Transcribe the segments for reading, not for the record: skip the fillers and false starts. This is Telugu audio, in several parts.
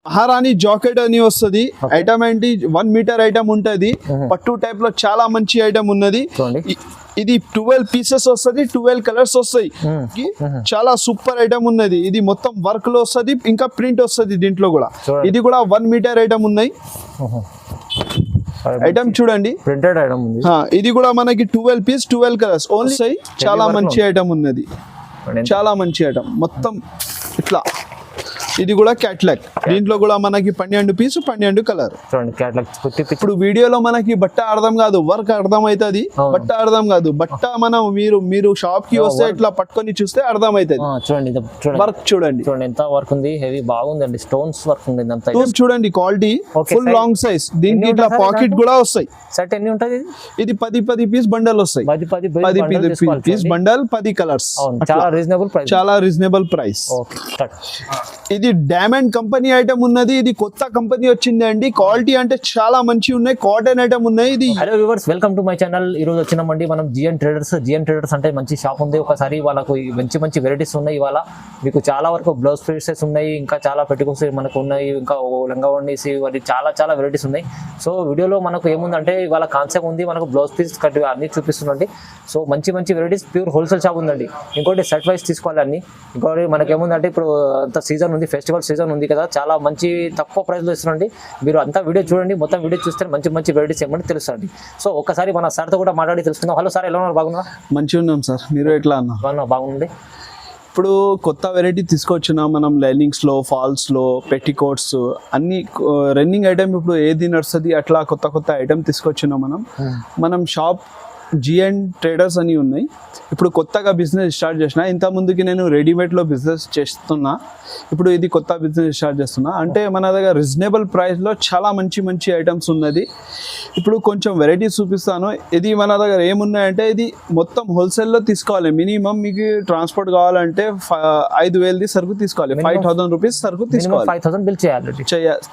మహారాణి జాకెట్ అని వస్తుంది. ఐటమ్ ఏంటి 1 మీటర్ ఐటమ్ ఉంటది. పట్టు టైప్ లో చాలా మంచి ఐటమ్ ఉన్నది. ఇది 12 పీసెస్ వస్తుంది, 12 కలర్స్ వస్తాయి. చాలా సూపర్ ఐటమ్ ఉన్నది. ఇది మొత్తం వర్క్ లో వస్తుంది, ఇంకా ప్రింట్ వస్తుంది దీంట్లో కూడా. ఇది కూడా 1 మీటర్ ఐటమ్ ఉన్నాయి. ఐటమ్ చూడండి, ప్రింటెడ్ ఐటమ్ ఉంది. ఇది కూడా మనకి 12 పీస్ 12 కలర్స్ ఓన్లీ. చాలా మంచి ఐటమ్ ఉన్నది, చాలా మంచి ఐటమ్ మొత్తం ఇట్లా. ఇది కూడా క్యాట్లాగ్. దీంట్లో కూడా మనకి 12 పీస్ 12 కలర్. ఇప్పుడు వీడియోలో మనకి బట్ట అర్థం కాదు, వర్క్ అర్థం అవుతుంది. బట్ట అర్థం కాదు, బట్ట మనం మీరు షాప్ కి వస్తే ఇట్లా పట్టుకొని చూస్తే అర్థం అవుతుంది. చూడండి వర్క్ చూడండి, ఎంత వర్క్ ఉంది, హెవీ బాగుందండి. స్టోన్స్ వర్క్ ఉంది అంతా. చూడండి క్వాలిటీ, ఫుల్ లాంగ్ సైజ్. దీనికి ఇట్లా పాకెట్ కూడా వస్తాయి. సెట్ ఎన్ని ఉంటది? ఇది 10 పీస్ బండల్ వస్తాయి. 10 పీస్ బండల్, 10 కలర్స్. చాలా రీజనబుల్ ప్రైస్, చాలా రీజనబుల్ ప్రైస్. ఇది డైమండ్ కంపెనీ ఐటమ్ ఉన్నది. ఇది కొత్త కంపెనీ వచ్చింది అండి. క్వాలిటీ అంటే చాలా మంచి ఉన్నాయి, కాటన్ ఐటమ్ ఉన్నాయి. ఇది hello viewers, welcome to my channel. ఈ రోజు వచ్చినామండి మనం జిఎన్ ట్రేడర్స్ అంటే మంచి షాప్ ఉంది. ఒకసారి వాళ్ళకు మంచి వెరైటీస్ ఉన్నాయి. ఇవాళ మీకు చాలా వరకు బ్లౌజ్ పీసెస్ ఉన్నాయి, ఇంకా చాలా పెట్టుకోస్ మనకు ఉన్నాయి, ఇంకా లంగా వండేసి వాటి చాలా వెరైటీస్ ఉన్నాయి. సో వీడియోలో మనకు ఏముందంటే ఇవాళ కాన్సెప్ట్ ఉంది, మనకు బ్లౌజ్ పీస్ కట్ అన్ని చూపిస్తుందండి. సో మంచి వెరైటీస్, ప్యూర్ హోల్సేల్ షాప్ ఉందండి. ఇంకోటి సెట్ వైస్ తీసుకోవాలి అన్ని. ఇంకోటి మనకి ఏముందంటే ఇప్పుడు అంత సీజన్ ఉంది, ఫెస్టివల్ సీజన్ ఉంది కదా, చాలా మంచి తక్కువ ప్రైస్లో ఇస్తున్నాండి. మీరు అంతా వీడియో చూడండి, మొత్తం వీడియో చూస్తే మంచి వెరైటీస్ ఏమని తెలుస్తుంది. సో ఒకసారి మన సార్తో కూడా మాట్లాడి తెలుసుకుందాం. హలో సార్, ఎలా ఉన్నారు? బాగున్నా? మంచిగా ఉన్నాం సార్, మీరు ఎట్లా అన్నా? బాగుంది. ఇప్పుడు కొత్త వెరైటీ తీసుకొచ్చినాం మనం. లైనింగ్స్లో, ఫాల్స్లో, పెట్టికోట్స్ అన్ని రన్నింగ్ ఐటమ్ ఇప్పుడు ఏది నడుస్తుంది అట్లా కొత్త ఐటమ్ తీసుకొచ్చినాం మనం షాప్ జిఎన్ ట్రేడర్స్ అని ఉన్నాయి. ఇప్పుడు కొత్తగా బిజినెస్ స్టార్ట్ చేసిన. ఇంత ముందుకి నేను రెడీమేడ్లో బిజినెస్ చేస్తున్నా, ఇప్పుడు ఇది కొత్త బిజినెస్ స్టార్ట్ చేస్తున్నా. అంటే మన దగ్గర రీజనబుల్ ప్రైస్లో చాలా మంచి ఐటమ్స్ ఉన్నది. ఇప్పుడు కొంచెం వెరైటీస్ చూపిస్తాను. ఇది మన దగ్గర ఏమున్నాయంటే ఇది మొత్తం హోల్సేల్లో తీసుకోవాలి. మినిమం మీకు ట్రాన్స్పోర్ట్ కావాలంటే 5,000 సరుకు తీసుకోవాలి. 5,000 రూపీస్ సరుకు తీసుకోవాలి. 5,000 బిల్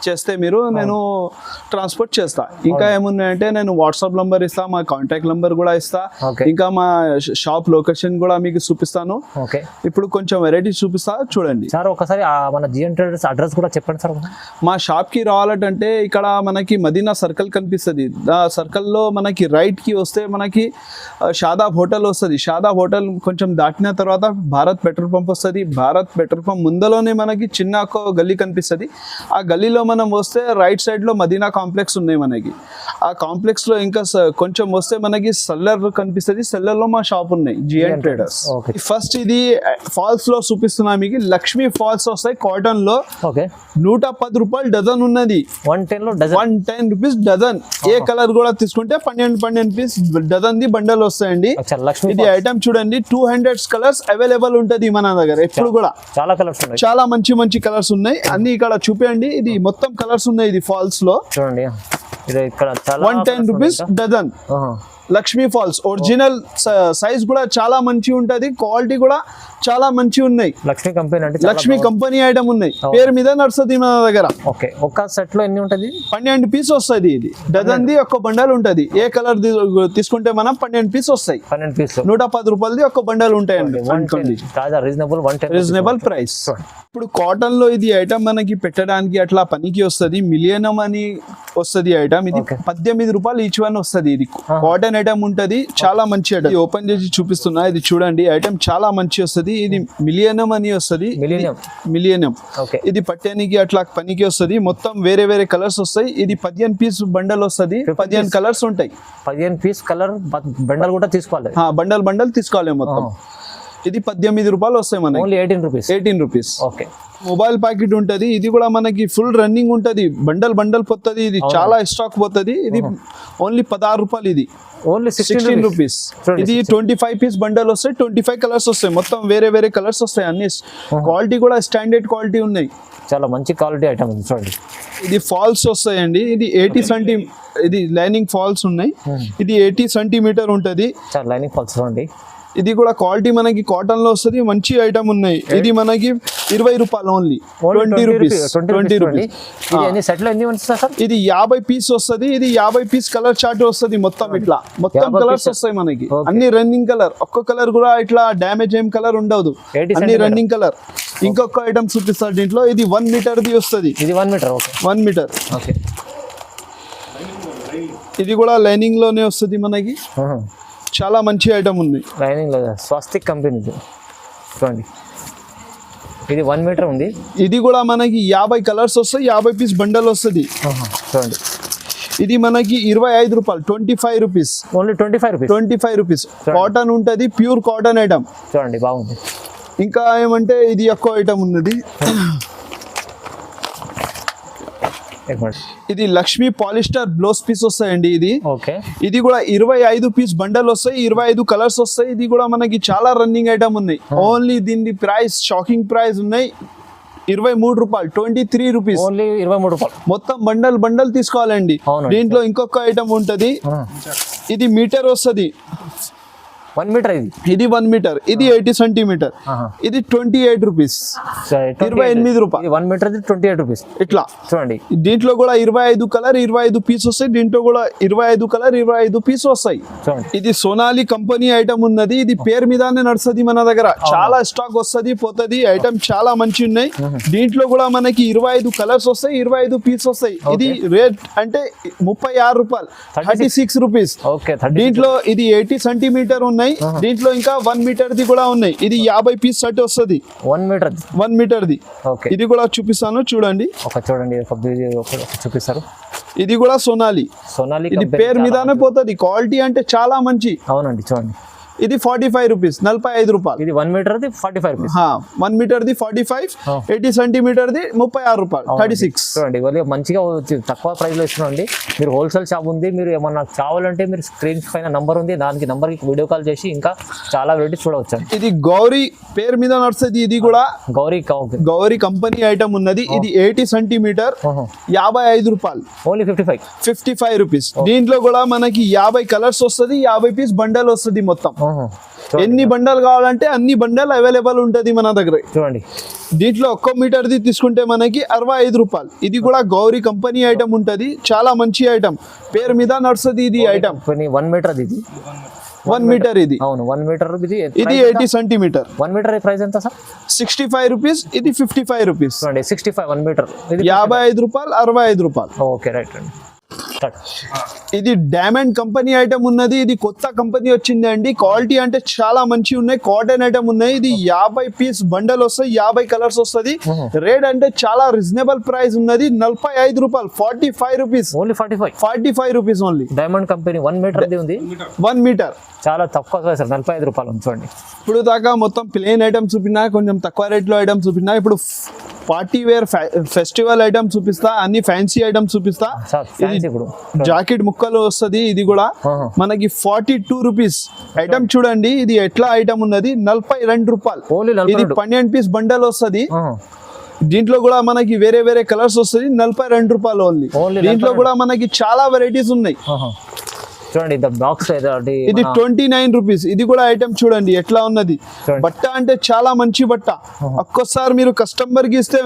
చేస్తే మీరు నేను ట్రాన్స్పోర్ట్ చేస్తా. ఇంకా ఏమున్నాయంటే నేను వాట్సాప్ నంబర్ ఇస్తా, మా కాంటాక్ట్ నంబర్ కూడా ఇస్తా, ఇంకా మా షాప్ లొకేషన్ కూడా మీకు చూపిస్తాను. ఇప్పుడు కొంచెం వెరైటీస్ చూపిస్తా, చూడండి సార్. ఒకసారి మన జిఎన్ ట్రేడర్స్ అడ్రస్ కూడా చెప్పండి సార్. మా షాప్ కి రావాలంటే ఇక్కడ మనకి మదీనా సర్కిల్ కనిపిస్తుంది. ఆ సర్కిల్ లో మనకి రైట్ కి వస్తే మనకి షాదాబ్ హోటల్ వస్తుంది. షాదాబ్ హోటల్ కొంచెం దాటిన తర్వాత భారత్ పెట్రోల్ పంప్ వస్తుంది. భారత్ పెట్రోల్ పంప్ ముందలోనే మనకి చిన్న గల్లీ కనిపిస్తుంది. ఆ గల్లీలో మనం వస్తే రైట్ సైడ్ లో మదీనా కాంప్లెక్స్ ఉన్నాయి మనకి. ఆ కాంప్లెక్స్ లో ఇంకా కొంచెం వస్తే మనకి సెల్లర్ కనిపిస్తుంది. సెల్లర్ లో మా షాప్ ఉన్నాయి, జిఎన్ ట్రేడర్స్. ఫస్ట్ ఇది ఫాల్స్ లో చూపిస్తున్నా మీకు. లక్ష్మీ ఫాల్స్ వస్తాయి కాటన్ లో. 110 రూపాయలు డజన్ ఉన్నది. 110 రూపీస్ డజన్. ఏ కలర్ కూడా తీసుకుంటే 12 పీస్ డజన్ ది బండల్ వస్తాయండి. ఇది ఐటమ్ చూడండి, 200 కలర్స్ అవైలబుల్ ఉంటది మన దగ్గర ఎప్పుడు కూడా. చాలా మంచి కలర్స్ ఉన్నాయి అన్ని. ఇక్కడ చూపించండి, ఇది మొత్తం కలర్స్ ఉన్నాయి. ఇది ఫాల్స్ లో చూడండి, 110 rupees dozen. Lakshmi falls original size కూడా చాలా మంచి ఉంటది. క్వాలిటీ కూడా చాలా మంచి ఉన్నాయి. లక్ష్మీ కంపెనీ ఐటమ్ ఉన్నాయి, పేరు మీద నడుస్తుంది మన దగ్గర. ఒక సెట్ లో ఎన్ని ఉంటది? 12 పీస్ వస్తుంది. ఇది డజన్ ది ఒక బండల్ ఉంటది. ఏ కలర్ తీసుకుంటే మనం 12 పీస్ వస్తాయి. 110 రూపాయలది ఒక బండల్ ఉంటాయండి. Reasonable price. ఇప్పుడు కాటన్ లో ఇది ఐటమ్ మనకి పెట్టడానికి అట్లా పనికి వస్తుంది. మిలియనం అని వస్తుంది ఐటమ్. ఇది 18 రూపాయలు ఈచ్ వన్ వస్తుంది. ఇది కాటన్ ఐటమ్ ఉంటది, చాలా మంచి ఐటమ్. ఓపెన్ చేసి చూపిస్తున్నా, ఇది చూడండి. ఐటమ్ చాలా మంచి వస్తుంది. ఇది మిలియనం అని వస్తుంది. మిలియనం ఇది పట్టడానికి అట్లా పనికి వస్తుంది. మొత్తం వేరే కలర్స్ వస్తాయి. ఇది 15 పీస్ బండల్ వస్తుంది. 15 కలర్స్ ఉంటాయి. 15 పీస్ కలర్ బండల్ కూడా తీసుకోవాలి. బండల్ తీసుకోవాలి మొత్తం. ఇది 18 రూపాయలు వస్తాయి మనకి. 18 రూపీస్. మొబైల్ ప్యాకెట్ ఉంటది. ఇది కూడా మనకి ఫుల్ రన్నింగ్ ఉంటది. బండల్ పోతుంది. ఇది చాలా స్టాక్ పోతుంది. ఇది ఓన్లీ 16 రూపాయలు. ఇది ఓన్లీ 16 రూపీస్. ఇది 25 పీస్ బండల్ వస్తాయి. 25 కలర్స్ వస్తాయి. మొత్తం వేరే కలర్స్ వస్తాయి అన్ని. క్వాలిటీ కూడా స్టాండర్డ్ క్వాలిటీ ఉన్నాయి. చాలా మంచి క్వాలిటీ ఐటమ్ ఉంది చూడండి. ఇది ఫాల్స్ వస్తాయండి. ఇది 80 సెంటీ. ఇది లైనింగ్ ఫాల్స్ ఉన్నాయి. ఇది 80 సెంటీమీటర్ ఉంటది. లైనింగ్ ఫాల్స్ చూడండి. ఇది కూడా క్వాలిటీ మనకి కాటన్ లో వస్తుంది, మంచి ఐటమ్ ఉన్నాయి. ఇది మనకి 20 రూపాయలు ఓన్లీ, 20 రూపీస్. 20 రూపీస్. సెట్ లో ఎన్ని వస్తుంది సార్? ఇది 50 పీస్ వస్తుంది. ఇది 50 పీస్ కలర్ చార్ట్ వస్తుంది. మొత్తం ఇట్లా మొత్తం కలర్స్ వస్తాయి మనకి, అన్ని రన్నింగ్ కలర్. ఒక్క కలర్ కూడా ఇట్లా డ్యామేజ్ ఏం కలర్ ఉండదు, అన్ని రన్నింగ్ కలర్. ఇంకొక ఐటమ్ చూపిస్తారు దీంట్లో. ఇది 1 మీటర్ ది వస్తుంది. ఇది 1 మీటర్. Okay, 1 metre. ఓకే. ఇది కూడా లైనింగ్ లోనే వస్తుంది మనకి. చాలా మంచి ఐటమ్ ఉంది. లైనింగ్ లో స్వస్తిక్ కంపెనీ చూడండి. ఇది 1 మీటర్ ఉంది. ఇది కూడా మనకి 50 కలర్స్ వస్తాయి, 50 పీస్ బండల్ వస్తుంది. చూడండి, ఇది మనకి 25 రూపాయలు, 25 rupees. Only 25 rupees. 25 rupees. Cotton ఉంటుంది, ప్యూర్ కాటన్ ఐటమ్. చూడండి, బాగుంది. ఇంకా ఏమంటే ఇది ఎక్కువ ఐటమ్ ఉన్నది. ఇది లక్ష్మీ పాలిస్టర్ బ్లౌజ్ పీస్ వస్తాయండి. ఇది ఓకే. ఇది కూడా 25 పీస్ బండల్ వస్తాయి, 25 కలర్స్ వస్తాయి. ఇది కూడా మనకి చాలా రన్నింగ్ ఐటమ్ ఉన్నాయి. ఓన్లీ దీని ప్రైస్ షాకింగ్ ప్రైస్ ఉన్నాయి, 23 రూపాయలు, 23 రూపీస్. ఓన్లీ 23 రూపాయలు. మొత్తం బండల్ తీసుకోవాలండి. దీంట్లో ఇంకొక ఐటమ్ ఉంటది. ఇది మీటర్ వస్తుంది, 1 మీటర్. ఇది 1 మీటర్. ఇది 80 సెంటీమీటర్. ఇది 28 రూపీస్, 28 రూపాయలు. 1 మీటర్ 28 రూపీస్. ఇట్లా చూడండి, దీంట్లో కూడా 25 కలర్, 25 పీస్ వస్తాయి. దీంట్లో కూడా 25 కలర్, 25 పీస్ వస్తాయి. ఇది సోనాలి కంపెనీ ఐటమ్ ఉన్నది. ఇది పేరు మీదనే నడుస్తుంది మన దగ్గర. చాలా స్టాక్ వస్తుంది, పోతుంది. ఐటమ్ చాలా మంచి ఉన్నాయి. దీంట్లో కూడా మనకి 25 కలర్స్ వస్తాయి, 25 పీస్ వస్తాయి. ఇది రేట్ అంటే 36 రూపాయలు, 36 రూపీస్. దీంట్లో ఇది 80 సెంటీమీటర్ ఉన్నాయి. దీంట్లో ఇంకా 1 మీటర్ ది కూడా ఉన్నాయి. ఇది 50 పీస్ సెట్ వస్తుంది. 1 మీటర్ ది. ఇది కూడా చూపిస్తాను, చూడండి. చూడండి, చూపిస్తారు. ఇది కూడా సోనాలి. ఇది పేరు మీదనే పోతుంది. క్వాలిటీ అంటే చాలా మంచి. అవునండి, చూడండి. ఇది 45 రూపీస్, 45 రూపాయలు. ఇది 1 మీటర్ 45 రూపీస్. 1 మీటర్ ది 45, 80 సెంటీమీటర్ ది 36 రూపాయలు, 36. చూడండి, మంచిగా తక్కువ ప్రైస్ లో ఇస్తున్నాండి. మీరు హోల్సేల్ షాప్ ఉంది, మీరు ఏమన్నా కావాలంటే మీరు స్క్రీన్ పైన నంబర్ ఉంది, దానికి నంబర్ కి వీడియో కాల్ చేసి ఇంకా చాలా వెరైటీస్ చూడవచ్చు. ఇది గౌరీ పేరు మీద నడుస్తుంది. ఇది కూడా గౌరీ కంపెనీ ఐటమ్ ఉన్నది. ఇది 80 సెంటీమీటర్, 55 రూపాయలు, ఓన్లీ 55 రూపీస్. దీంట్లో కూడా మనకి 50 కలర్స్ వస్తుంది, 50 పీస్ బండల్ వస్తుంది. మొత్తం ఎన్ని బండల్ కావాలంటే అన్ని బండల్ అవైలబుల్ ఉంటది మన దగ్గర. చూడండి, దీంట్లో 1 మీటర్ ది తీసుకుంటే మనకి 65 రూపాయలు. ఇది కూడా గౌరీ కంపెనీ ఐటమ్ ఉంటది. చాలా మంచి ఐటమ్, పేరు మీద నడుస్తుంది. ఇది ఐటమ్ 1 మీటర్. ఇది 1 మీటర్. ఇది అవును, 1 మీటర్. ఇది 80 సెంటీమీటర్. 1 మీటర్ ప్రైస్ ఎంత సార్? 65 రూపీస్. ఇది 55 రూపీస్. 65 1 మీటర్. 55 రూపాయలు, 65 రూపాయలు. ఓకే, రైట్ అండి. ఇది డైమండ్ కంపెనీ ఐటమ్ ఉన్నది. ఇది కొత్త కంపెనీ వచ్చింది అండి. క్వాలిటీ అంటే చాలా మంచి ఉన్నాయి. కాటన్ ఐటమ్ ఉన్నాయి. ఇది 50 పీస్ బండల్ వస్తాయి, 50 కలర్స్ వస్తుంది. రేట్ అంటే చాలా రీజనబుల్ ప్రైస్ ఉన్నది, 45 రూపాయలు, 45 rupees. Only 45 rupees only. Diamond company 1 metre ఉంది. 1 మీటర్ చాలా తక్కువ సార్, 45 రూపాయలు. చూడండి, ఇప్పుడు దాకా మొత్తం ప్లేన్ ఐటమ్ చూపినా, కొంచెం తక్కువ రేట్ లో ఐటమ్ చూపినా. ఇప్పుడు పార్టీ వేర్ ఫెస్టివల్ ఐటమ్ చూపిస్తా, అన్ని ఫ్యాన్సీ ఐటమ్ చూపిస్తా. ఇప్పుడు జాకెట్ ముక్కలు వస్తుంది. ఇది కూడా మనకి 42 రూపీస్ ఐటమ్. చూడండి, ఇది ఎట్లా ఐటమ్ ఉన్నది, 42 రూపాయలు. ఇది 12 పీస్ బండల్ వస్తుంది. దీంట్లో కూడా మనకి వేరే వేరే కలర్స్ వస్తుంది, 42 రూపాయలు ఓన్లీ. దీంట్లో కూడా మనకి చాలా వెరైటీస్ ఉన్నాయి. చూడండి, బాక్స్ ఇది 29 రూపీస్. ఇది కూడా ఐటమ్ చూడండి ఎట్లా ఉన్నది. బట్ట అంటే చాలా మంచి బట్ట. ఒక్కోసారి మీరు కస్టమర్ కి ఇస్తే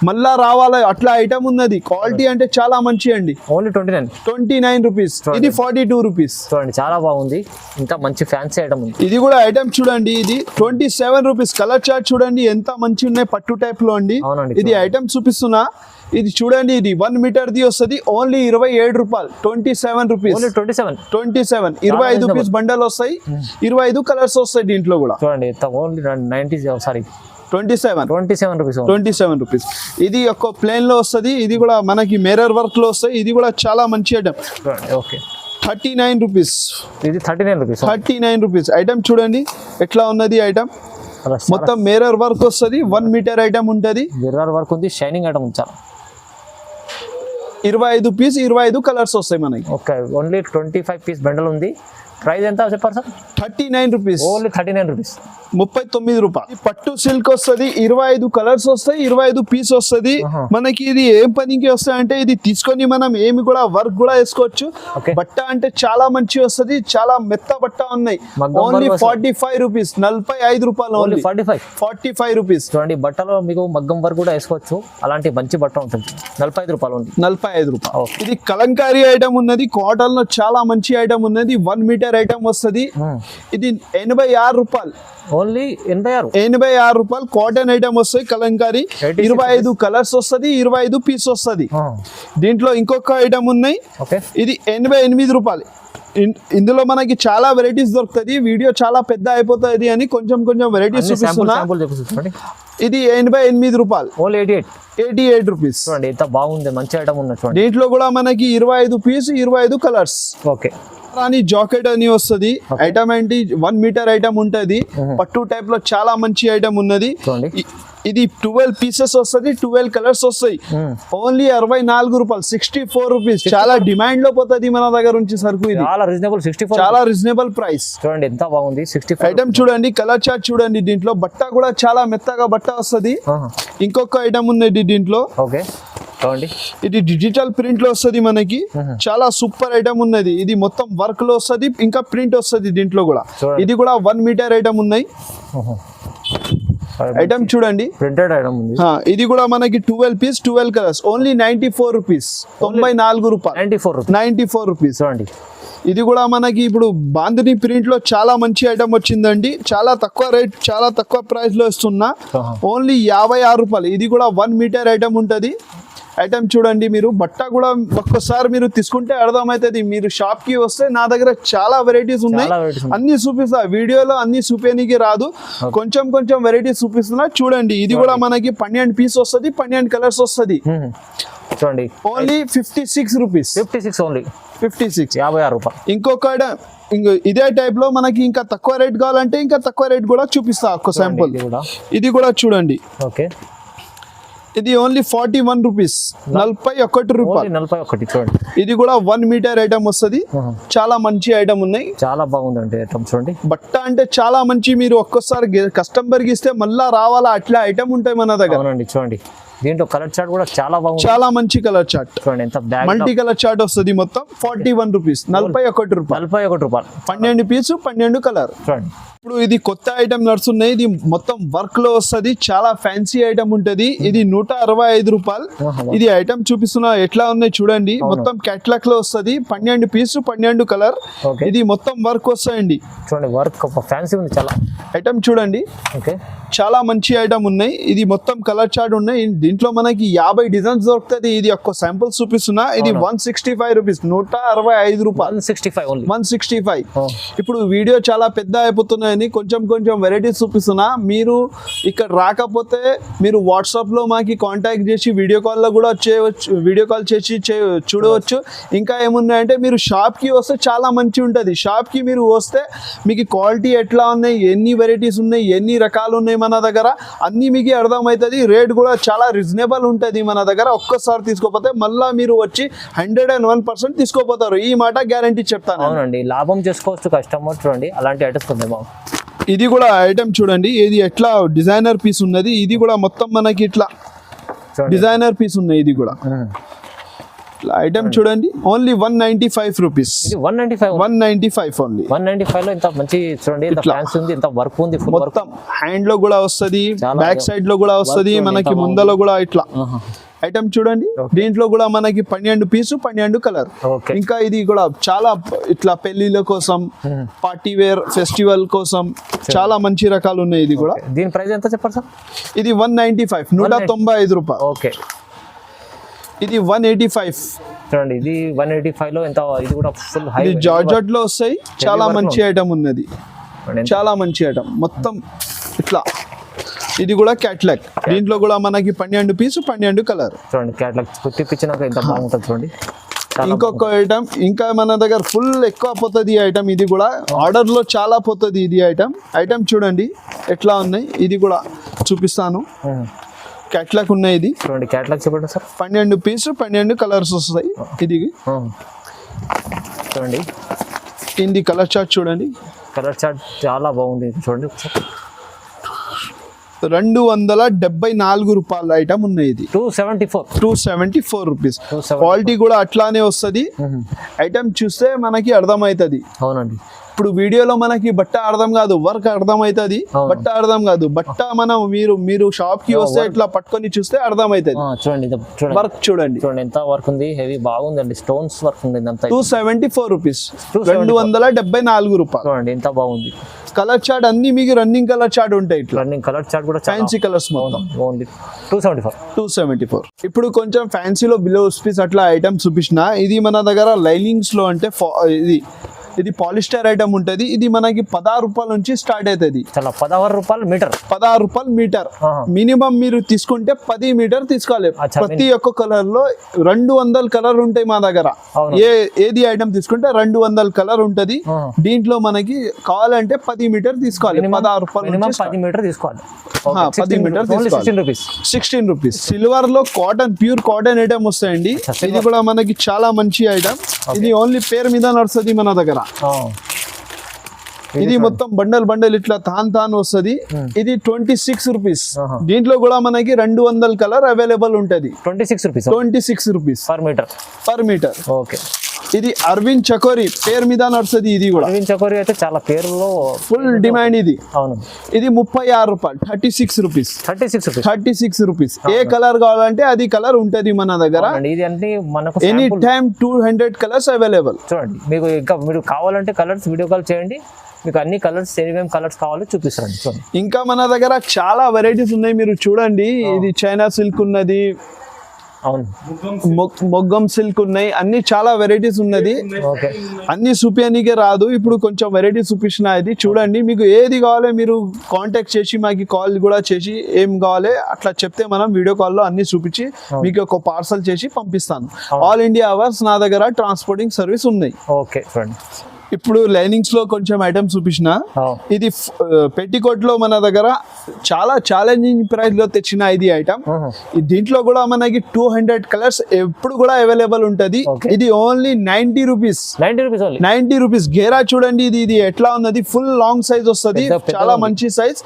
మళ్ళా రావాలి, అట్లా ఐటమ్ ఉన్నది. క్వాలిటీ అంటే చాలా మంచి అండి. Only 29 rupees. ఇది 42 రూపీస్. చూడండి, చాలా బాగుంది. ఇంకా మంచి ఫ్యాన్సీ ఐటమ్ ఉంది. ఇది కూడా ఐటమ్ చూడండి. ఇది 27 రూపీస్. కలర్ చార్ట్ చూడండి ఎంత మంచి ఉన్నాయి, పట్టు టైప్ లో అండి. ఇది ఐటమ్ చూపిస్తున్నా. ఇది చూడండి, ఇది 1 మీటర్ ది వస్తుంది. ఓన్లీ 27 రూపాయలు, 27 రూపీస్. 27 25 పీస్ బండల్ వస్తాయి, 25 కలర్స్ వస్తాయి. దీంట్లో కూడా చూడండి, ఓన్లీ 27 రూపీస్. 27 రూపీస్. ఇది ఒక ప్లేన్ లో వస్తుంది. ఇది కూడా మనకి మిర్రర్ వర్క్ లో వస్తాయి. ఇది కూడా చాలా మంచి ఐటమ్. Okay, 39 rupees. ఇది 39 రూపీస్. 39 రూపీస్. ఐటమ్ చూడండి ఎట్లా ఉన్నది. ఐటమ్ మొత్తం మిర్రర్ వర్క్ వస్తుంది. 1 మీటర్ ఐటమ్ ఉంటది. మిర్రర్ వర్క్ ఉంది, షైనింగ్ ఐటమ్ ఉంది. 25 పీస్, 25 కలర్స్ వస్తాయి మనకి. ఓకే, ఓన్లీ 25 పీస్ బండల్ ఉంది. ప్రైస్ ఎంత చెప్పారు సార్? 39 rupees, only 39 rupees. 39 రూపాయలు. పట్టు సిల్క్ వస్తుంది, 25 కలర్స్ వస్తాయి, 25 పీస్ వస్తుంది మనకి. ఇది ఏం పనికి వస్తాయి అంటే ఇది తీసుకొని మనం ఏమి కూడా వర్క్ కూడా వేసుకోవచ్చు. బట్ట అంటే చాలా మంచి వస్తుంది, చాలా మెత్త బట్ట ఉన్నాయి. ఓన్లీ 45 రూపీస్, 45 రూపాయలు. Only 45 rupees. చూడండి బట్టలో మీకు మగ్గం వర్క్ కూడా వేసుకోవచ్చు, అలాంటి మంచి బట్ట ఉంటుంది. 45 రూపాయలు ఉంది. 45 రూపాయలు. ఇది కలంకారీ ఐటమ్ ఉన్నది, కాటన్ లో చాలా మంచి ఐటమ్ ఉన్నది. 1 మీటర్ ఐటమ్ వస్తుంది. ఇది 86 రూపాయలు. ఓన్లీ 86 రూపాయలు. కాటన్ ఐటమ్ వస్తాయి కలంకారీ. 25 కలర్స్ వస్తుంది, 25 పీస్ వస్తుంది. దీంట్లో ఇంకొక ఐటమ్ ఉన్నాయి, ఇది 88 రూపాయలు. ఇందులో మనకి చాలా వెరైటీస్ దొరుకుతుంది. వీడియో చాలా పెద్ద అయిపోతుంది అని కొంచెం కొంచెం వెరైటీస్ చూపిస్తున్నా. ఇది 88 రూపాయలు. 88 రూపీస్. చూడండి ఎంత బాగుంది, మంచి ఐటమ్ ఉంది. చూడండి దీంట్లో కూడా మనకి 25 పీస్, 25 కలర్స్. ఓకే. రాని జాకెట్ అని వస్తుంది. ఐటమ్ ఏంటి 1 మీటర్ ఐటమ్ ఉంటది. పట్టు టైప్ లో చాలా మంచి ఐటమ్ ఉన్నది. ఇది 12 పీసెస్ వస్తుంది, 12 కలర్స్ వస్తాయి. ఓన్లీ 64 రూపాయలు, 64 రూపీస్. చాలా డిమాండ్ లో పోతుంది మన దగ్గర నుంచి సరుకు. ఇది చాలా రీజనబుల్, 64 చాలా రీజనబుల్ ప్రైస్. చూడండి ఎంత బాగుంది. 64 ఐటమ్ చూడండి, కలర్ చార్ట్ చూడండి. దీంట్లో బట్ట కూడా చాలా మెత్తగా బట్ట వస్తుంది. ఇంకొక ఐటమ్ ఉన్నది దీంట్లో. ఓకే చూడండి, ఇది డిజిటల్ ప్రింట్ లో వస్తుంది మనకి. చాలా సూపర్ ఐటమ్ ఉన్నది. ఇది మొత్తం వర్క్ లో వస్తుంది, ఇంకా ప్రింట్ వస్తుంది దీంట్లో కూడా. ఇది కూడా 1 మీటర్ ఐటమ్ ఉన్నాయి. ఐటమ్ చూడండి, ప్రింటెడ్ ఐటమ్ ఉంది. ఇది కూడా మనకి 12 పీస్, 12 కలర్స్. ఓన్లీ 94 రూపీస్, 94 రూపాయలు. 94 రూపీస్. చూడండి ఇది కూడా మనకి ఇప్పుడు బాందిని ప్రింట్ లో చాలా మంచి ఐటమ్ వచ్చిందండి. చాలా తక్కువ రేట్, చాలా తక్కువ ప్రైస్ లో ఇస్తున్నా. ఓన్లీ 56 రూపాయలు. ఇది కూడా 1 మీటర్ ఐటమ్ ఉంటది. ఐటమ్ చూడండి, మీరు బట్ట కూడా ఒక్కసారి మీరు తీసుకుంటే అర్థమవుతుంది. మీరు షాప్ కి వస్తే నా దగ్గర చాలా వెరైటీస్ ఉన్నాయి, అన్ని చూపిస్తా. వీడియోలో అన్ని చూపేనికి రాదు, కొంచెం కొంచెం వెరైటీస్ చూపిస్తున్నా. చూడండి, ఇది కూడా మనకి 12 పీస్ వస్తుంది, 12 కలర్స్ వస్తుంది. చూడండి ఓన్లీ 56 రూపీస్. 56 ఓన్లీ 56, 56 రూపాయలు. ఇంకొక ఇదే టైప్ లో మనకి ఇంకా తక్కువ రేట్ కావాలంటే ఇంకా తక్కువ రేట్ కూడా చూపిస్తా. ఒక శాంపుల్ ఇది కూడా చూడండి. ఓకే, ఇది ఓన్లీ 41 రూపీస్, 41 రూపాయలు. 41. చూడండి ఇది కూడా 1 మీటర్ ఐటమ్ వస్తుంది. చాలా మంచి ఐటమ్ ఉన్నాయి, చాలా బాగుందండి ఐటమ్. చూడండి బట్ట అంటే చాలా మంచి. మీరు ఒక్కసారి కస్టమర్ కి ఇస్తే మళ్ళా రావాలా, అట్లా ఐటమ్ ఉంటాయి మన దగ్గర. అవునండి. చూడండి దీంట్లో కలర్ చార్ట్ కూడా చాలా బాగుంది, చాలా మంచి కలర్ చార్ట్. చూడండి ఎంత మల్టీ కలర్ చార్ట్ వస్తుంది. మొత్తం 41 రూపీస్, 41 రూపాయలు. 41 రూపాయలు. 12 పీసు, 12 కలర్. చూడండి ఇప్పుడు ఇది కొత్త ఐటమ్ నడుస్తున్నాయి. ఇది మొత్తం వర్క్ లో వస్తుంది, చాలా ఫ్యాన్సీ ఐటమ్ ఉంటది. ఇది 165 రూపాయలు. ఇది ఐటమ్ చూపిస్తున్నా ఎట్లా ఉన్నాయి చూడండి. మొత్తం క్యాట్లాగ్ లో వస్తుంది. 12 పీసు, 12 కలర్. ఇది మొత్తం వర్క్ వస్తాయండి. చూడండి వర్క్ ఫ్యాన్సీ ఉంది చాలా. ఐటమ్ చూడండి, ఓకే, చాలా మంచి ఐటమ్ ఉన్నాయి. ఇది మొత్తం కలర్ చార్ట్ ఉన్నాయి. దీంట్లో మనకి 50 డిజైన్స్ దొరుకుతుంది. ఇది ఒక్క శాంపుల్ చూపిస్తున్నా. ఇది 165 రూపీస్, 165 రూపాయలు. 165. ఇప్పుడు వీడియో చాలా పెద్ద అయిపోతున్నాయని కొంచెం కొంచెం వెరైటీస్ చూపిస్తున్నా. మీరు ఇక్కడ రాకపోతే మీరు వాట్సాప్ లో మాకి కాంటాక్ట్ చేసి వీడియో కాల్ లో కూడా చేయవచ్చు, వీడియో కాల్ చేసి చూడవచ్చు. ఇంకా ఏమున్నాయంటే మీరు షాప్ కి వస్తే చాలా మంచి ఉంటుంది. షాప్ కి మీరు వస్తే మీకు క్వాలిటీ ఎట్లా ఉన్నాయి, ఎన్ని వెరైటీస్ ఉన్నాయి, ఎన్ని రకాలు ఉన్నాయి మన దగ్గర అన్ని మీకు అర్థమవుతుంది. రేట్ కూడా చాలా రీజనబుల్ ఉంటుంది మన దగ్గర. ఒక్కసారి తీసుకోపోతే మళ్ళీ మీరు వచ్చి 101% తీసుకోపోతారు. ఈ మాట గ్యారంటీ చెప్తాను. అవునండి, లాభం చేసుకోవచ్చు కస్టమర్. చూడండి అలాంటి ఐటమ్స్ ఉంది. ఇది కూడా ఐటమ్ చూడండి, ఇది ఎట్లా డిజైనర్ పీస్ ఉన్నది. ఇది కూడా మొత్తం మనకి ఇట్లా డిజైనర్ పీస్ ఉన్నాయి. ఇది కూడా ఐటమ్ చూడండి. Only 195 rupees. 195 ఓన్లీ. 195 లో ఇంత మంచి చూడండి, ఇంత ఫ్యాన్సీ ఉంది, ఇంత వర్క్ ఉంది. మొత్తం హ్యాండ్ లో కూడా వస్తుంది, బ్యాక్ సైడ్ లో కూడా వస్తుంది, మనకి ముందలో కూడా ఇట్లా ఐటమ్ చూడండి. దీంట్లో కూడా మనకి 12 పీసు, 12 కలర్. ఇంకా ఇది కూడా చాలా ఇట్లా పెళ్లిల కోసం, పార్టీ వేర్, ఫెస్టివల్ కోసం చాలా మంచి రకాలు ఉన్నాయి. ఇది కూడా. దీని ప్రైస్ ఎంత చెప్పండి సార్? ఇది 195, 195 రూపాయలు. ఓకే, ఇది 185. చూడండి ఇది 185 లో ఎంత. ఇది కూడా ఫుల్ హై. ఇది జార్జెట్ లో వస్తాయి. చాలా మంచి ఐటమ్ ఉన్నది, చాలా మంచి ఐటమ్. మొత్తం ఇట్లా. ఇది కూడా క్యాట్లాగ్. దీంట్లో కూడా మనకి 12 పీసు, 12 కలర్. చూడండి క్యాట్లాగ్ కుట్టిపించినాక ఎంత బాగుంటుంది చూడండి. ఇంకొక ఐటమ్ ఇంకా మన దగ్గర ఫుల్ ఎక్కువ పోతుంది ఈ ఐటమ్. ఇది కూడా ఆర్డర్ లో చాలా పోతుంది ఇది ఐటమ్ చూడండి ఎట్లా ఉన్నాయి. ఇది కూడా చూపిస్తాను. క్యాట్లాగ్ ఉన్నాయి. ఇది చూడండి క్యాట్లాగ్ చెప్పండి సార్. 12 పీసు, 12 కలర్స్ వస్తాయి. ఇది చూడండి ఇది కలర్ చార్ట్ చూడండి, కలర్ చార్ట్ చాలా బాగుంది చూడండి. 274 రూపాయల ఐటమ్ ఉన్నాయి. ఇది 274 రూపీస్. క్వాలిటీ కూడా అట్లానే వస్తుంది. ఐటమ్ చూస్తే మనకి అర్థమవుతుంది. అవునండి. ఇప్పుడు వీడియోలో మనకి బట్ట అర్థం కాదు, వర్క్ అర్థం అవుతుంది. బట్ట అర్థం కాదు, బట్ట మనం మీరు షాప్ కి వస్తే ఇట్లా పట్టుకొని చూస్తే అర్థం అవుతుంది. చూడండి వర్క్ చూడండి ఎంత వర్క్ ఉంది, హెవీ బాగుందండి, స్టోన్స్ వర్క్ ఉంది. 274 రూపీస్, 274 రూపాయలు. చూడండి ఎంత బాగుంది. కలర్ చార్ట్ అన్ని మీకు రన్నింగ్ కలర్ చార్ట్ ఉంటాయి. ఇట్లా రన్నింగ్ కలర్ చార్ట్ కూడా ఫ్యాన్సీ కలర్స్ మొత్తం. 274. ఇప్పుడు కొంచెం ఫ్యాన్సీలో బ్లౌజ్ పీస్ అట్లా ఐటమ్ చూపించిన. ఇది మన దగ్గర లైనింగ్స్ లో అంటే ఇది పాలిస్టర్ ఐటమ్ ఉంటుంది. ఇది మనకి 16 రూపాయల నుంచి స్టార్ట్ అవుతుంది. 16 రూపాయలు మీటర్. 16 రూపాయలు మీటర్. మినిమం మీరు తీసుకుంటే 10 మీటర్ తీసుకోవాలి. ప్రతి ఒక్క కలర్ లో 200 కలర్ ఉంటాయి మా దగ్గర. ఏది ఐటమ్ తీసుకుంటే 200 కలర్ ఉంటది. దీంట్లో మనకి కావాలంటే 10 మీటర్ తీసుకోవాలి. 16 రూపాయలు 10 మీటర్ తీసుకోవాలి. 10 మీటర్ 16 రూపీస్. సిల్వర్ లో కాటన్, ప్యూర్ కాటన్ ఐటమ్ వస్తాయండి. ఇది కూడా మనకి చాలా మంచి ఐటమ్. ఇది ఓన్లీ పేరు మీద నడుస్తుంది మన దగ్గర. ఇది మొత్తం బండల్ ఇట్లా తాన్ వస్తుంది. ఇది 26 రూపీస్. దీంట్లో కూడా మనకి 200 కలర్ అవైలబుల్ ఉంటది. 26 రూపీస్ పర్ మీటర్. ఓకే. ఇది అరవింద్ చకోరి పేరు మీద నడుస్తుంది. ఇది కూడా అరవింద్ చకోరి అయితే చాలా పేరులో ఫుల్ డిమాండ్. ఇది అవును. ఇది 36 రూపాయలు, 36 రూపీస్. 36 రూపీస్. ఏ కలర్ కావాలంటే అది కలర్ ఉంటది మన దగ్గర. ఇది అంటే మనకు ఎనీ టైమ్ 200 కలర్స్ అవైలబుల్. చూడండి, మీకు ఇంకా మీరు కావాలంటే కలర్స్ వీడియో కాల్ చేయండి, మీకు అన్ని కలర్స్ ఏమేమి కలర్స్ కావాలో చూపిస్తారండి. చూడండి, ఇంకా మన దగ్గర చాలా వెరైటీస్ ఉన్నాయి. మీరు చూడండి, ఇది చైనా సిల్క్ ఉన్నది, అవును, మొగ్గం సిల్క్ ఉన్నాయి, అన్ని చాలా వెరైటీస్ ఉన్నది. ఓకే. అన్ని చూపించనీకే రాదు. ఇప్పుడు కొంచెం వెరైటీస్ చూపించిన. ఇది చూడండి, మీకు ఏది కావాలో మీరు కాంటాక్ట్ చేసి మాకు కాల్ కూడా చేసి ఏం కావాలి అట్లా చెప్తే మనం వీడియో కాల్లో అన్ని చూపించి మీకు ఒక పార్సల్ చేసి పంపిస్తాను. ఆల్ ఇండియా అవర్స్ నా దగ్గర ట్రాన్స్పోర్టింగ్ సర్వీస్ ఉన్నాయి. ఓకే. చూడండి, ఇప్పుడు లైనింగ్స్ లో కొంచెం ఐటమ్ చూపించిన. ఇది పెట్టికోట్ లో మన దగ్గర చాలా ఛాలెంజింగ్ ప్రైస్ లో తెచ్చిన ఇది ఐటమ్. దీంట్లో కూడా మనకి 200 కలర్స్ ఎప్పుడు కూడా అవైలబుల్ ఉంటది. ఇది ఓన్లీ 90 రూపీస్. 90 రూపీస్. గేరా చూడండి, ఇది ఎట్లా ఉన్నది, ఫుల్ లాంగ్ సైజ్ వస్తుంది, చాలా మంచి సైజ్.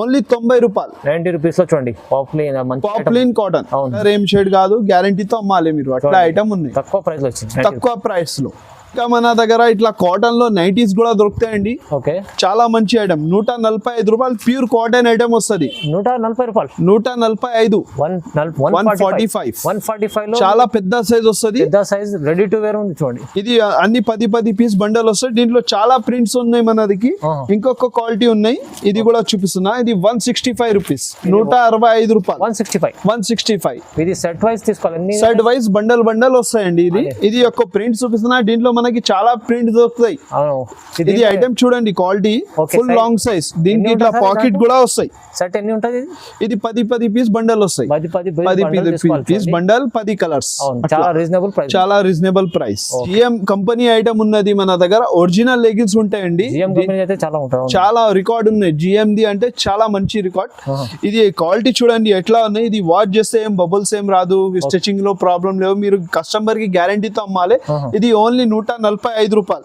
ఓన్లీ 90 రూపాయలు. 90 రూపీస్ లో చూడండి, పాప్లిన్ కాటన్. ఏం షేడ్ కాదు, గ్యారంటీతో అమ్మాలి మీరు. అట్లా ఐటమ్ ఉన్నాయి తక్కువ ప్రైస్ లో. ఇంకా మన దగ్గర ఇట్లా కాటన్ లో నైటీస్ కూడా దొరుకుతాయండి. ఓకే. చాలా మంచి ఐటమ్. 145 రూపాయలు ప్యూర్ కాటన్ ఐటమ్ వస్తుంది. 140 రూపాయలు. 145. 145 చాలా పెద్ద సైజ్ వస్తుంది. పెద్ద సైజ్ రెడీ టు వేర్ ఉంది. చూడండి, ఇది అన్ని 10 పీస్ బండల్ వస్తాయి. దీంట్లో చాలా ప్రింట్స్ ఉన్నాయి మనదికి. ఇంకొక క్వాలిటీ ఉన్నాయి, ఇది కూడా చూపిస్తున్నా. ఇది 165 రూపీస్. 165 రూపాయలు. 165. ఇది సెట్ వైజ్ తీసుకోవాలి. సెట్ వైజ్ బండల్ వస్తాయండి. ఇది ఒక ప్రింట్ చూపిస్తున్నా. దీంట్లో మనకి చాలా ప్రింట్ దొరుకుతాయి. ఇది ఐటమ్ చూడండి, క్వాలిటీ ఫుల్ లాంగ్ సైజ్. దీనికి ఇట్లా పాకెట్ కూడా వస్తాయి. సెట్ ఎన్ని ఉంటది? ఇది 10 పీస్ బండల్ వస్తాయి. 10 పీస్ బండల్, 10 కలర్స్. చాలా reasonable price. GM company item ఉన్నది మన దగ్గర. ఒరిజినల్ లెగిన్స్ ఉంటాయండి. చాలా రికార్డ్ ఉన్నాయి. జిఎంది అంటే చాలా మంచి రికార్డ్. ఇది క్వాలిటీ చూడండి ఎట్లా ఉన్నాయి. ఇది వాష్ చేస్తే ఏం బబుల్స్ ఏం రాదు, స్టిచింగ్ లో ప్రాబ్లం లేవు. మీరు కస్టమర్ కి గ్యారంటీతో అమ్మాలి. ఇది ఓన్లీ 145 రూపాయలు.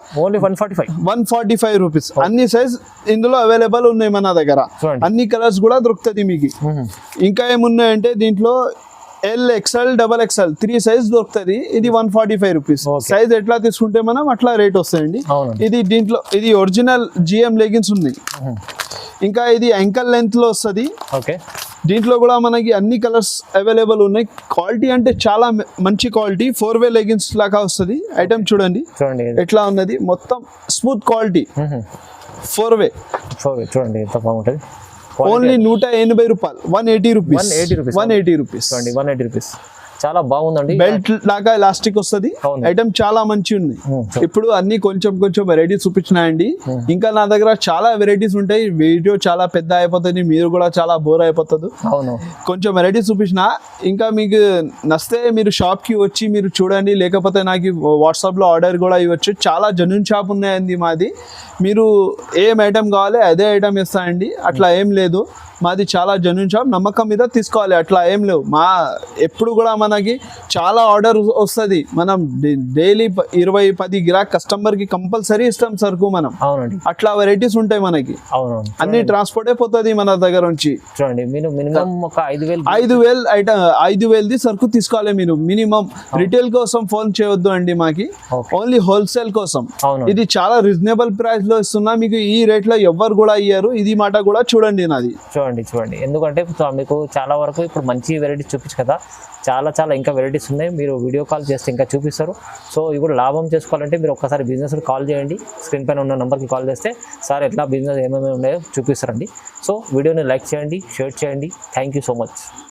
145 రూపీస్. అన్ని సైజ్ ఇందులో అవైలబుల్ ఉన్నాయి మన దగ్గర. అన్ని కలర్స్ కూడా దొరుకుతుంది మీకు. ఇంకా ఏమున్నాయంటే దీంట్లో ఎల్, ఎక్స్ఎల్, XXL 3 సైజ్ దొరుకుతుంది. ఇది 145 రూపీస్. సైజ్ ఎట్లా తీసుకుంటే మనం అట్లా రేట్ వస్తాయండి. ఇది దీంట్లో ఇది ఒరిజినల్ జిఎం లెగిన్స్ ఉన్నాయి. ఇంకా ఇది యాంకల్ లెంత్ లో వస్తుంది. దీంట్లో కూడా మనకి అన్ని కలర్స్ అవైలబుల్ ఉన్నాయి. క్వాలిటీ అంటే చాలా మంచి క్వాలిటీ. 4-way లెగిన్స్ లాగా వస్తుంది. ఐటమ్ చూడండి ఎట్లా ఉన్నది, మొత్తం స్మూత్ క్వాలిటీ. 4-way చూడండి ఎంత బాగుంటది. ఓన్లీ 180 రూపాయలు. 180 రూపీస్. 180 రూపీస్. చాలా బాగుందండి. బెల్ట్ లాగా ఎలాస్టిక్ వస్తుంది. ఐటమ్ చాలా మంచి ఉంది. ఇప్పుడు అన్ని కొంచెం వెరైటీస్ చూపించినాయండి. ఇంకా నా దగ్గర చాలా వెరైటీస్ ఉంటాయి. వీడియో చాలా పెద్ద అయిపోతుంది, మీరు కూడా చాలా బోర్ అయిపోతుంది. కొంచెం వెరైటీస్ చూపించిన. ఇంకా మీకు నచ్చితే మీరు షాప్ కి వచ్చి మీరు చూడండి, లేకపోతే నాకు వాట్సాప్ లో ఆర్డర్ కూడా ఇవ్వచ్చు. చాలా జెన్యూన్ షాప్ ఉన్నాయండి మాది. మీరు ఏం ఐటమ్ కావాలి అదే ఐటమ్ ఇస్తాయండి. అట్లా ఏం లేదు, మాది చాలా జెన్యూన్ షాప్. నమ్మకం మీద తీసుకోవాలి, అట్లా ఏం లేవు. ఎప్పుడు కూడా మనకి చాలా ఆర్డర్ వస్తుంది. మనం డైలీ 20-10 గిరాక్ కస్టమర్కి కంపల్సరీ ఇస్తాం సరుకు మనం. అవునండి, అట్లా వెరైటీస్ ఉంటాయి మనకి. అవునవును. అన్ని ట్రాన్స్పోర్ట్ అయిపోతుంది మన దగ్గర నుంచి. చూడండి మీరు మినిమం ఒక 5,000 5,000ది సరుకు తీసుకోవాలి మీరు మినిమం. రిటైల్ కోసం ఫోన్ చేయొద్దు అండి మాకి, Okay. ఓన్లీ హోల్సేల్ కోసం. అవును, ఇది చాలా రీజనబుల్ ప్రైస్ లో ఇస్తున్నా మీకు. ఈ రేట్ లో ఎవ్వరు కూడా ఇయ్యారు. ఇది మాట కూడా చూడండి నాది. చూడండి ఎందుకంటే మీకు చాలా వరకు ఇప్పుడు మంచి వెరైటీస్ చూపించు కదా, చాలా ఇంకా వెరైటీస్ ఉన్నాయి. మీరు వీడియో కాల్ చేస్తే ఇంకా చూపిస్తారు. సో ఇప్పుడు లాభం చేసుకోవాలంటే మీరు ఒక్కసారి బిజినెస్ కాల్ చేయండి. స్క్రీన్ పైన ఉన్న నెంబర్కి కాల్ చేస్తే సార్ ఎట్లా బిజినెస్ ఏమేమి ఉన్నాయో చూపిస్తారండి. సో వీడియోని లైక్ చేయండి, షేర్ చేయండి. Thank you so much.